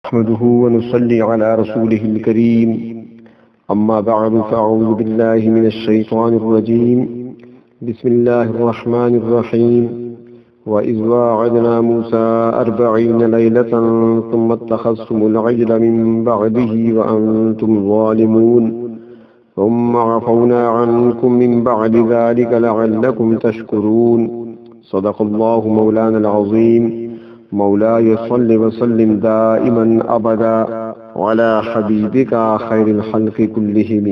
نحمده ونصلي على رسوله الكريم أما بعد فأعوذ بالله من الشيطان الرجيم بسم الله الرحمن الرحيم وإذ واعدنا موسى 40 ليلة ثم اتخذتم العجل من بعده وأنتم ظالمون ثم عفونا عنكم من بعد ذلك لعلكم تشكرون صدق الله مولانا العظيم مولاي صل وسلم دائما ابدا على حبيبك خير الخلق كلهم۔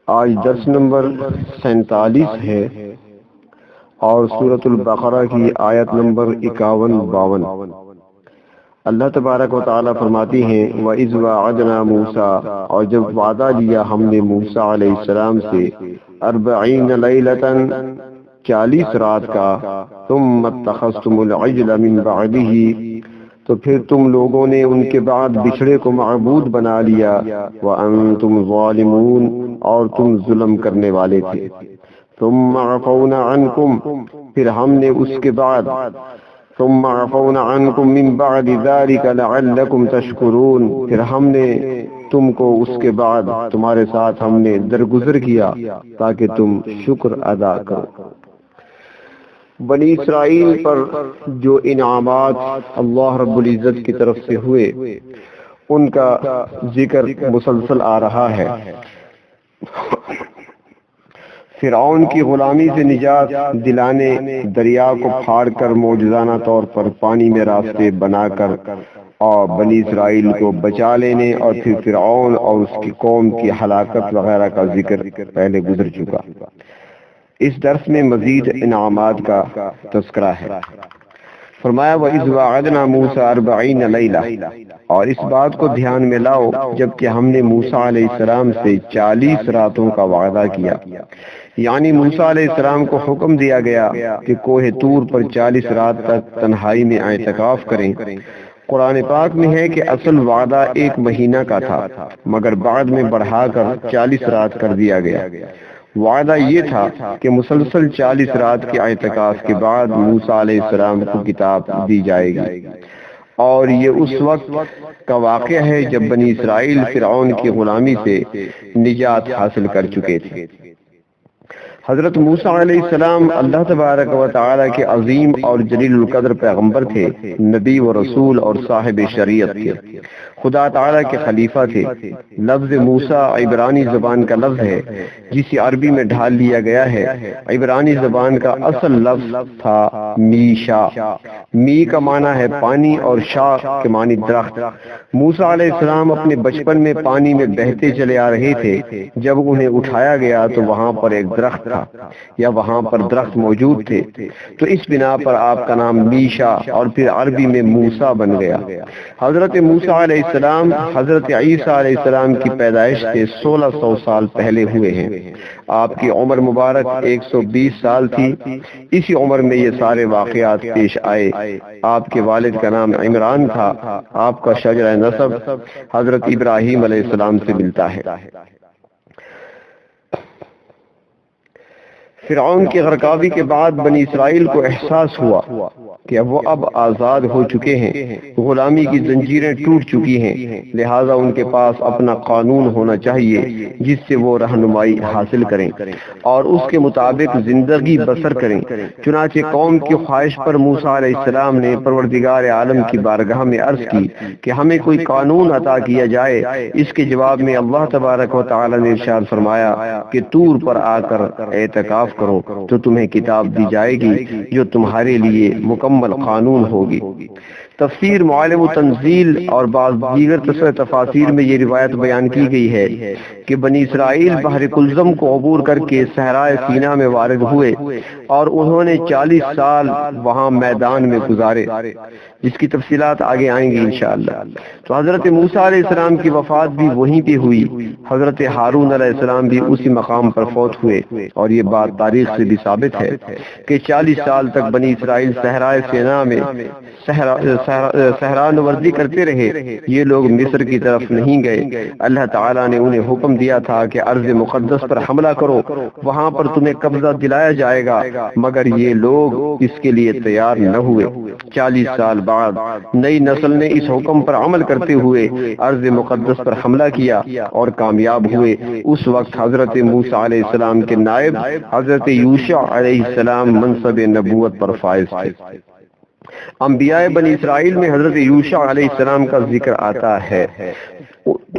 آج درس نمبر 47 ہے اور سورۃ البقرہ کی آیت نمبر 51-52۔ اللہ تبارک و تعالی فرماتی ہیں وَإِذْ وَعَدْنَا مُوسَىٰ، اور جب وعدہ لیا ہم نے موسیٰ علیہ السلام سے 40 لیلۃ 40 رات کا، ثم اتخذتم العجل من بعده، تو پھر تم لوگوں نے ان کے بعد بچھڑے کو معبود بنا لیا، وانتم ظالمون، اور تم ظلم کرنے والے تھے۔ ثم عفونا عنکم، پھر ہم نے اس کے بعد ثم عفونا عنکم من بعد ذلك لعلکم تشکرون، پھر ہم نے تم کو اس کے بعد تمہارے ساتھ ہم نے درگزر کیا تاکہ تم شکر ادا کرو۔ بنی اسرائیل پر جو انعامات اللہ رب العزت کی طرف سے ہوئے ان کا ذکر مسلسل آ رہا ہے۔ فرعون کی غلامی سے نجات دلانے، دریا کو پھاڑ کر معجزانہ طور پر پانی میں راستے بنا کر اور بنی اسرائیل کو بچا لینے، اور پھر فرعون اور اس کی قوم کی ہلاکت وغیرہ کا ذکر پہلے گزر چکا۔ اس درس میں مزید انعامات کا تذکرہ ہے۔ فرمایا وَإِذْ وَعَدْنَا مُوسَىٰ 40 لَيْلَةً، اور اس بات کو دھیان میں لاؤ جبکہ ہم نے موسیٰ علیہ السلام سے 40 راتوں کا وعدہ کیا، یعنی موسیٰ علیہ السلام کو حکم دیا گیا کہ کوہ طور پر 40 رات تک تنہائی میں اعتکاف کریں۔ قرآن پاک میں ہے کہ اصل وعدہ 1 مہینہ کا تھا، مگر بعد میں بڑھا کر 40 رات کر دیا گیا۔ وعدہ یہ تھا کہ مسلسل 40 رات کے اعتکاف کے بعد موسیٰ علیہ السلام کو کتاب دی جائے گی، اور یہ اس وقت کا واقعہ ہے جب بنی اسرائیل فرعون کی غلامی سے نجات حاصل کر چکے تھے۔ حضرت موسیٰ علیہ السلام اللہ تبارک و تعالی کے عظیم اور جلیل القدر پیغمبر تھے، نبی و رسول اور صاحب شریعت تھے، خدا تعالی کے خلیفہ تھے۔ لفظ موسیٰ عبرانی زبان کا لفظ ہے جسے عربی میں ڈھال لیا گیا ہے۔ عبرانی زبان کا اصل لفظ تھا میشا، می کا معنی ہے پانی اور شا کے معنی درخت۔ موسیٰ علیہ السلام اپنے بچپن میں پانی میں بہتے چلے آ رہے تھے، جب انہیں اٹھایا گیا تو وہاں پر ایک درخت تھا یا وہاں پر درخت موجود تھے، تو اس بنا پر آپ کا نام میشا اور پھر عربی میں موسیٰ بن گیا۔ حضرت موسیٰ علیہ السلام حضرت عیسیٰ علیہ السلام کی پیدائش سے 1600 سال پہلے ہوئے ہیں۔ آپ کی عمر مبارک 120 سال تھی۔ اسی عمر میں یہ سارے واقعات پیش آئے۔ آپ کے والد کا نام عمران تھا۔ آپ کا شجرہ نسب حضرت ابراہیم علیہ السلام سے ملتا ہے۔ فرعون کی غرقابی کے بعد بنی اسرائیل کو احساس ہوا کہ وہ اب آزاد ہو چکے ہیں، غلامی کی زنجیریں ٹوٹ چکی ہیں، لہٰذا ان کے پاس اپنا قانون ہونا چاہیے جس سے وہ رہنمائی حاصل کریں اور اس کے مطابق زندگی بسر کریں۔ چنانچہ قوم کی خواہش پر موسیٰ علیہ السلام نے پروردگار عالم کی بارگاہ میں عرض کی کہ ہمیں کوئی قانون عطا کیا جائے۔ اس کے جواب میں اللہ تبارک و تعالی نے ارشاد فرمایا کہ طور پر آ کر اعتکاف کرو تو تمہیں کتاب دی جائے گی جو تمہارے لیے مکمل قانون ہوگی۔ تفسیر معالم و تنزیل اور بعض دیگر تفاسیر میں یہ روایت بیان کی گئی ہے کہ بنی اسرائیل بحر کلزم کو عبور کر کے صحرائے سینا میں وارد ہوئے اور انہوں نے 40 سال وہاں میدان میں گزارے، جس کی تفصیلات آگے آئیں گی انشاءاللہ۔ تو حضرت موسیٰ علیہ السلام کی وفات بھی وہیں پہ ہوئی۔ حضرت ہارون علیہ السلام بھی اسی مقام پر فوت ہوئے، اور یہ بات تاریخ سے بھی ثابت ہے کہ 40 سال تک بنی اسرائیل صحرائے سینا میں صحرا نوردی کرتے رہے۔ یہ لوگ مصر کی طرف نہیں گئے۔ اللہ تعالیٰ نے انہیں حکم دیا تھا کہ ارض مقدس پر حملہ کرو، وہاں پر تمہیں قبضہ دلایا جائے گا، مگر یہ لوگ اس کے لیے تیار نہ ہوئے۔ 40 سال بعد نئی نسل نے اس حکم پر عمل کرتے ہوئے ارض مقدس پر حملہ کیا اور کامیاب ہوئے۔ اس وقت حضرت موسیٰ علیہ السلام کے نائب حضرت یوشع علیہ السلام منصب نبوت پر فائز تھے۔ انبیاء بنی اسرائیل میں حضرت یوشع علیہ السلام کا ذکر آتا ہے۔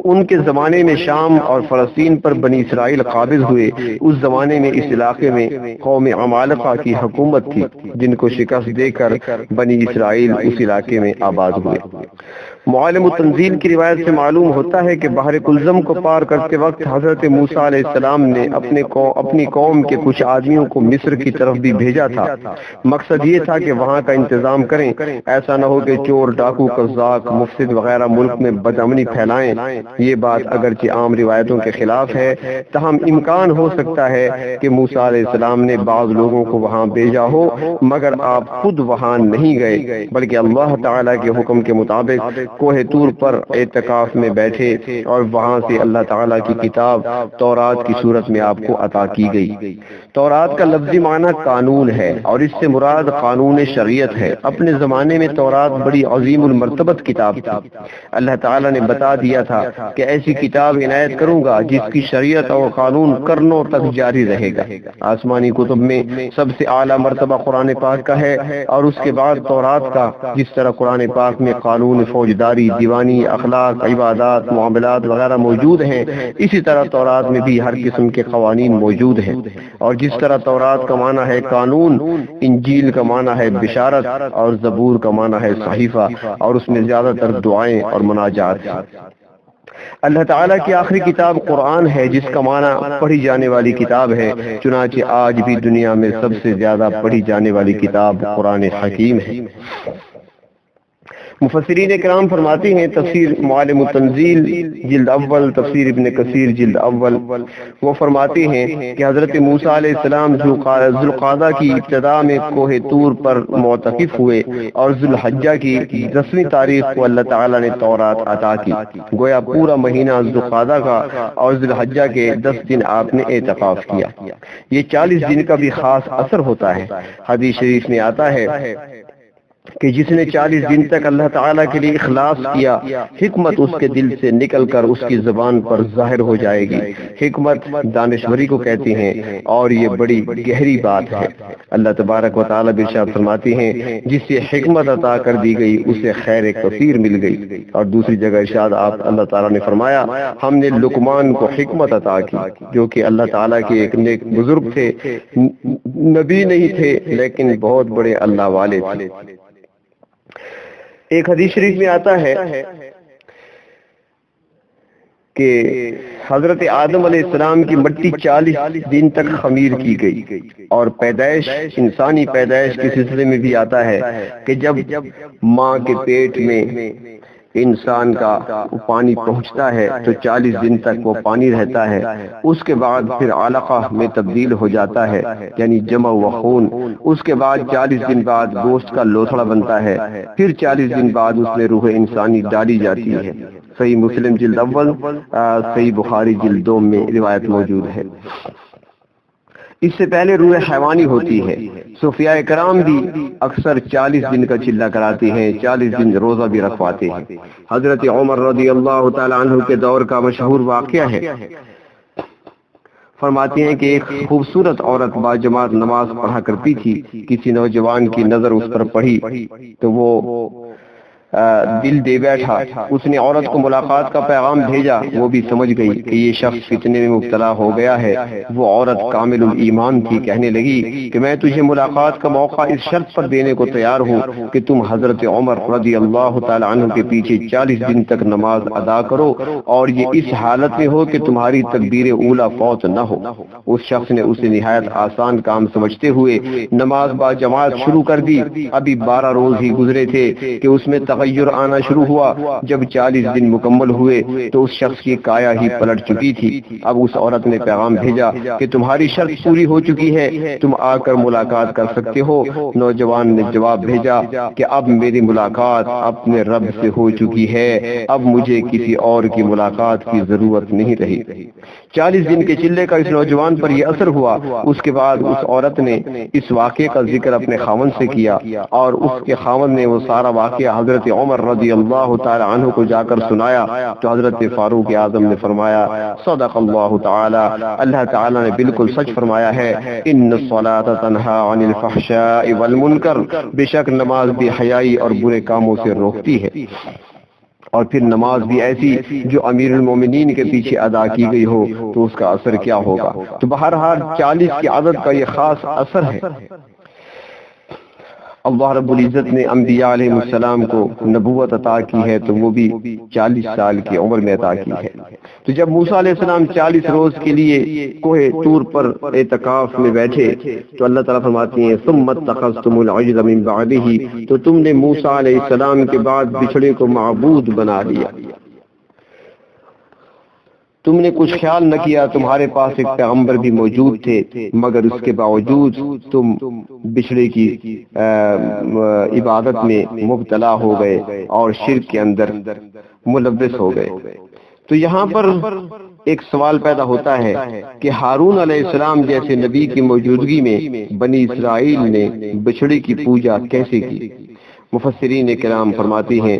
ان کے زمانے میں شام اور فلسطین پر بنی اسرائیل قابض ہوئے۔ اس زمانے میں اس علاقے میں قوم عمالقہ کی حکومت تھی، جن کو شکست دے کر بنی اسرائیل اس علاقے میں آباد ہوئے۔ معالم التنزیل کی روایت سے معلوم ہوتا ہے کہ بحر کلزم کو پار کرتے وقت حضرت موسیٰ علیہ السلام نے اپنی قوم کے کچھ آدمیوں کو مصر کی طرف بھی بھیجا تھا۔ مقصد یہ تھا کہ وہاں کا انتظام کریں، ایسا نہ ہو کہ چور، ڈاکو، قزاق، مفسد وغیرہ ملک میں بدامنی پھیلائیں۔ یہ بات اگرچہ عام روایتوں کے خلاف ہے، تاہم امکان ہو سکتا ہے کہ موسیٰ علیہ السلام نے بعض لوگوں کو وہاں بھیجا ہو، مگر آپ خود وہاں نہیں گئے، بلکہ اللہ تعالیٰ کے حکم کے مطابق کوہ طور پر اعتکاف میں بیٹھے اور وہاں سے اللہ تعالیٰ کی کتاب تورات کی صورت میں آپ کو عطا کی گئی۔ تورات کا لفظی معنی قانون ہے اور اس سے مراد قانون شریعت ہے۔ اپنے زمانے میں تورات بڑی عظیم المرتبت کتاب تھی۔ اللہ تعالیٰ نے بتا دیا تھا کہ ایسی کتاب عنایت کروں گا جس کی شریعت اور قانون کرنوں تک جاری رہے گا۔ آسمانی کتب میں سب سے اعلیٰ مرتبہ قرآن پاک کا ہے اور اس کے بعد تورات کا۔ جس طرح قرآن پاک میں قانون فوجداری، دیوانی، اخلاق، عبادات، معاملات وغیرہ موجود ہیں، اسی طرح تورات میں بھی ہر قسم کے قوانین موجود ہیں۔ اور جس طرح تورات کا معنی ہے قانون، انجیل کا معنی ہے بشارت اور زبور کا معنی ہے صحیفہ، اور اس میں زیادہ تر دعائیں اور مناجات ہیں۔ اللہ تعالیٰ کی آخری کتاب قرآن ہے، جس کا معنی پڑھی جانے والی کتاب ہے۔ چنانچہ آج بھی دنیا میں سب سے زیادہ پڑھی جانے والی کتاب قرآن حکیم ہے۔ مفسرین کرام فرماتے ہیں، تفسیر معالم التنزیل جلد اول، تفسیر ابن کثیر جلد اول، وہ فرماتے ہیں کہ حضرت موسیٰ علیہ السلام ذوالقعدہ کی ابتدا میں کوہ طور پر معتکف ہوئے اور ذوالحجہ کی 10ویں تاریخ کو اللہ تعالیٰ نے تورات عطا کی۔ گویا پورا مہینہ ذوالقعدہ کا اور ذوالحجہ کے 10 دن آپ نے اعتکاف کیا۔ یہ 40 دن کا بھی خاص اثر ہوتا ہے۔ حدیث شریف میں آتا ہے کہ جس نے 40 دن تک اللہ تعالیٰ کے لیے اخلاص کیا، حکمت اس کے دل سے نکل کر اس کی زبان پر ظاہر ہو جائے گی۔ حکمت دانشوری کو کہتے ہیں اور یہ بڑی گہری بات ہے۔ اللہ تبارک و تعالیٰ ارشاد فرماتے ہیں، جس سے حکمت عطا کر دی گئی اسے خیر کثیر مل گئی۔ اور دوسری جگہ ارشاد اللہ تعالیٰ نے فرمایا، ہم نے لقمان کو حکمت عطا کی، جو کہ اللہ تعالیٰ کے ایک نیک بزرگ تھے، نبی نہیں تھے لیکن بہت بڑے اللہ والے تھے۔ ایک حدیث شریف میں آتا ہے کہ حضرت آدم علیہ السلام کی مٹی 40 دن تک خمیر کی گئی، اور پیدائش، انسانی پیدائش کے سلسلے میں بھی آتا ہے کہ جب ماں کے پیٹ میں انسان کا پانی پہنچتا ہے تو 40 دن تک وہ پانی رہتا ہے، اس کے بعد پھر علقہ میں تبدیل ہو جاتا ہے، یعنی جمع و خون۔ اس کے بعد 40 دن بعد گوشت کا لوتھڑا بنتا ہے، پھر 40 دن بعد اس میں روح انسانی ڈالی جاتی ہے۔ صحیح مسلم جلد اول، صحیح بخاری جلد 2 میں روایت موجود ہے۔ اس سے پہلے روح حیوانی ہوتی ہے۔ صوفیاء کرام بھی اکثر 40 دن کا چلہ کراتے ہیں، 40 دن روزہ بھی رکھواتے ہیں۔ حضرت عمر رضی اللہ تعالی عنہ کے دور کا مشہور واقعہ ہے۔ فرماتے ہیں کہ ایک خوبصورت عورت باجماعت نماز پڑھا کرتی تھی۔ کسی نوجوان کی نظر اس پر پڑی تو وہ دل دے بیٹھا۔ اس نے عورت کو ملاقات کا پیغام بھیجا، وہ بھی سمجھ گئی کہ یہ شخص فتنے میں مبتلا ہو گیا ہے۔ وہ عورت کامل الایمان تھی، کہنے لگی کہ میں تجھے ملاقات کا موقع اس شرط پر دینے کو تیار ہوں کہ تم حضرت عمر رضی اللہ تعالی عنہ کے پیچھے 40 دن تک نماز ادا کرو، اور یہ اس حالت میں ہو کہ تمہاری تکبیر اولیٰ فوت نہ ہو۔ اس شخص نے اسے نہایت آسان کام سمجھتے ہوئے نماز با جماعت شروع کر دی۔ ابھی 12 روز ہی گزرے تھے کہ اس میں تغیر تغیر آنا شروع ہوا۔ جب 40 دن مکمل ہوئے تو اس شخص کی کایا ہی پلٹ چکی تھی۔ اب اس عورت نے پیغام بھیجا کہ تمہاری شرط پوری ہو چکی ہے، تم آ کر ملاقات کر سکتے ہو۔ نوجوان نے جواب بھیجا کہ اب میری ملاقات اپنے رب سے ہو چکی ہے، اب مجھے کسی اور کی ملاقات کی ضرورت نہیں رہی۔ 40 دن کے چلے کا اس نوجوان پر یہ اثر ہوا۔ اس کے بعد اس عورت نے اس واقعے کا ذکر اپنے خاوند سے کیا اور اس کے خاوند نے وہ سارا واقعہ حضرت عمر رضی اللہ تعالی عنہ کو جا کر سنایا تو حضرت فاروق اعظم نے فرمایا صدق اللہ تعالی، اللہ تعالی نے بالکل سچ فرمایا ہے، ان الصلاۃ تنہی عن الفحشاء والمنکر، بے شک نماز بھی حیائی اور برے کاموں سے روکتی ہے۔ اور پھر نماز بھی ایسی جو امیر المومنین کے پیچھے ادا کی گئی ہو تو اس کا اثر کیا ہوگا۔ تو بہرحال 40 کی عدد کا یہ خاص اثر ہے۔ اللہ رب العزت نے انبیاء علیہ السلام کو نبوت عطا کی ہے تو وہ بھی 40 سال کی عمر میں عطا کی ہے۔ تو جب موسیٰ علیہ السلام 40 روز کے لیے کوہ طور پر اعتکاف میں بیٹھے تو اللہ تعالیٰ فرماتے ہیں ثم اتخذتم العجل من بعدہ، تو تم نے موسیٰ علیہ السلام کے بعد بچھڑے کو معبود بنا لیا۔ تم نے کچھ خیال نہ کیا، تمہارے پاس ایک پیغمبر بھی موجود تھے، مگر اس کے باوجود تم بچھڑے کی عبادت میں مبتلا ہو گئے اور شرک کے اندر ملوث ہو گئے۔ تو یہاں پر ایک سوال پیدا ہوتا ہے کہ ہارون علیہ السلام جیسے نبی کی موجودگی میں بنی اسرائیل نے بچھڑے کی پوجا کیسے کی؟ مفسرین کرام فرماتے ہیں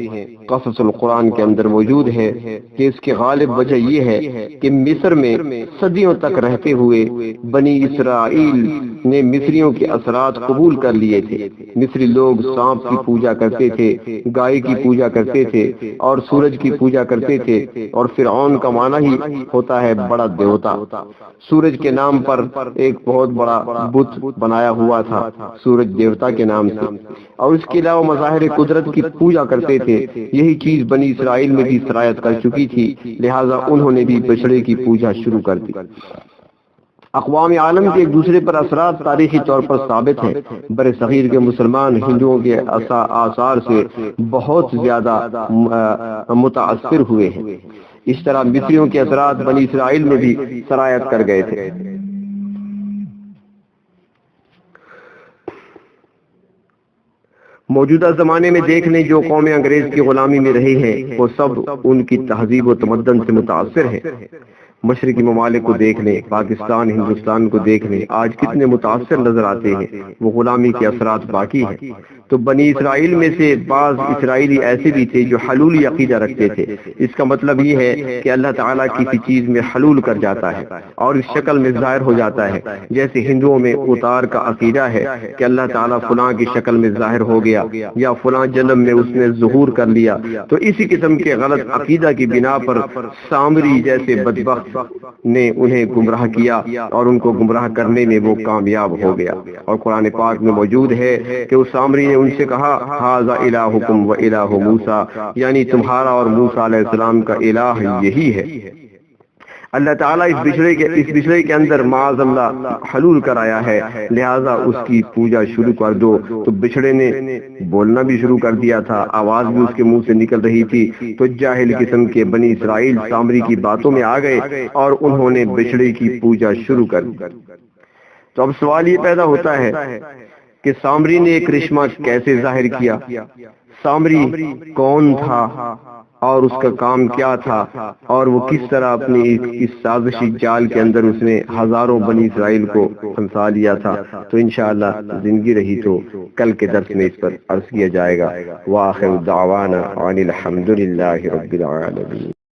قصص القرآن کے اندر موجود ہے کہ اس کی غالب وجہ یہ ہے کہ مصر میں صدیوں تک رہتے ہوئے بنی اسرائیل نے مصریوں کے اثرات قبول کر لیے تھے۔ مصری لوگ سانپ کی پوجا کرتے تھے، گائے کی پوجا کرتے تھے اور سورج کی پوجا کرتے تھے، اور فرعون کا معنی ہی ہوتا ہے بڑا دیوتا۔ سورج کے نام پر ایک بہت بڑا بت بنایا ہوا تھا سورج دیوتا کے نام سے، اور اس کے علاوہ مظاہر قدرت کی پوجا کرتے تھے۔ یہی چیز بنی اسرائیل میں بھی سرایت کر چکی تھی، لہٰذا انہوں نے بھی بچڑے کی پوجا شروع کر دی۔ اقوام عالم کے ایک دوسرے پر اثرات تاریخی طور پر ثابت ہیں۔ بر صغیر کے مسلمان ہندوؤں کے آثار سے بہت زیادہ متاثر ہوئے ہیں۔ اس طرح مصریوں کے اثرات بنی اسرائیل میں بھی سرایت کر گئے تھے۔ موجودہ زمانے میں دیکھ لیں جو قومیں انگریز کی غلامی میں رہی ہیں وہ سب ان کی تہذیب و تمدن سے متاثر ہیں۔ مشرقی ممالک کو دیکھ لیں، پاکستان ہندوستان کو دیکھ لیں، آج کتنے متاثر نظر آتے ہیں، وہ غلامی کے اثرات باقی ہیں۔ تو بنی اسرائیل میں سے بعض اسرائیلی ایسے بھی تھے جو حلولی عقیدہ رکھتے تھے۔ اس کا مطلب یہ ہے کہ اللہ تعالیٰ کسی چیز میں حلول کر جاتا ہے اور اس شکل میں ظاہر ہو جاتا ہے، جیسے ہندوؤں میں اوتار کا عقیدہ ہے کہ اللہ تعالیٰ فلاں کی شکل میں ظاہر ہو گیا یا فلاں جنم میں اس نے ظہور کر لیا۔ تو اسی قسم کے غلط عقیدہ کی بنا پر سامری جیسے بدبخت نے انہیں گمراہ کیا اور ان کو گمراہ کرنے میں وہ کامیاب ہو گیا۔ اور قرآن پاک میں موجود ہے کہ اس سامری نے ان سے کہا ھذا الہکم و الہ موسیٰ، یعنی تمہارا اور موسیٰ علیہ السلام کا الہ یہی ہے۔ اللہ تعالیٰ اس بچڑے کے اندر معاذ اللہ حلول کرایا ہے، لہٰذا اس کی پوجا شروع کر دو۔ تو بچڑے نے بولنا بھی شروع کر دیا تھا، آواز بھی اس کے منہ سے نکل رہی تھی، تو جاہل قسم کے بنی اسرائیل سامری کی باتوں میں آ گئے اور انہوں نے بچڑے کی پوجا شروع کر دی۔ تو اب سوال یہ پیدا ہوتا ہے کہ سامری نے ایک کرشمہ کیسے ظاہر کیا؟ سامری کون تھا اور اس کا کام کیا تھا، اور وہ کس طرح اپنی اس سازشی جال کے اندر اس نے ہزاروں بنی اسرائیل کو پھنسا لیا تھا؟ تو انشاءاللہ زندگی رہی تو کل کے درس میں اس پر عرض کیا جائے گا۔ وآخر دعوانا ان الحمد للہ رب العالمین۔